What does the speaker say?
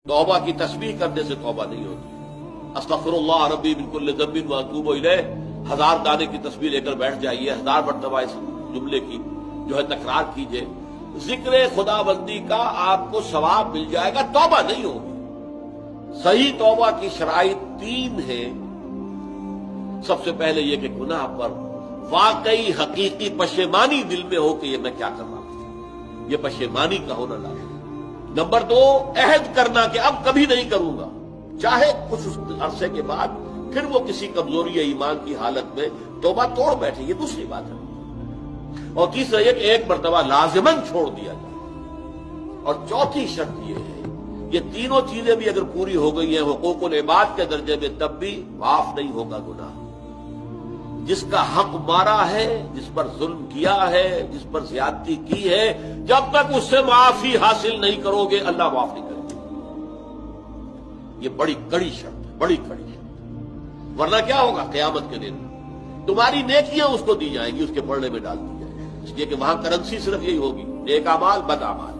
तौबा की तस्बीह करने से तौबा नहीं होती। अस्तगफिरुल्लाह रब्बी मिन कुल्लि ज़ंबिन व अतूबु इलैह 1000 दाने की तस्बीह लेकर बैठ जाइए, 1000 मरतबा इस जुमले की जो है तकरार कीजिए। जिक्र खुदाबंदी का आपको सवाब मिल जाएगा, तौबा नहीं होगी। सही तौबा की शराइत 3 है। सबसे पहले यह कि गुनाह पर वाकई हकीकी पशेमानी दिल में हो कि ये मैं क्या कर रहा हूं, ये पशेमानी का होना लाजिम। नंबर 2, अहद करना कि अब कभी नहीं करूंगा, चाहे कुछ उस अरसे के बाद फिर वो किसी कमजोरी या ईमान की हालत में तौबा तोड़ बैठे, ये दूसरी बात है। और तीसरा यह कि एक मरतबा लाजिमन छोड़ दिया जाए। और चौथी शर्त यह है, ये तीनों चीजें भी अगर पूरी हो गई हैं हुकूकुल इबाद के दर्जे में, तब भी माफ नहीं होगा गुनाह। जिसका हक मारा है, जिस पर जुल्म किया है, जिस पर ज्यादती की है, जब तक उससे माफी हासिल नहीं करोगे अल्लाह माफ नहीं करेगा। ये बड़ी कड़ी शर्त है, बड़ी कड़ी शर्त। वरना क्या होगा, क़यामत के दिन तुम्हारी नेकियां उसको दी जाएंगी, उसके पढ़ने में डाल दी जाएगी, इसलिए कि वहां करेंसी सिर्फ यही होगी, नेक अमाल बद अमाल।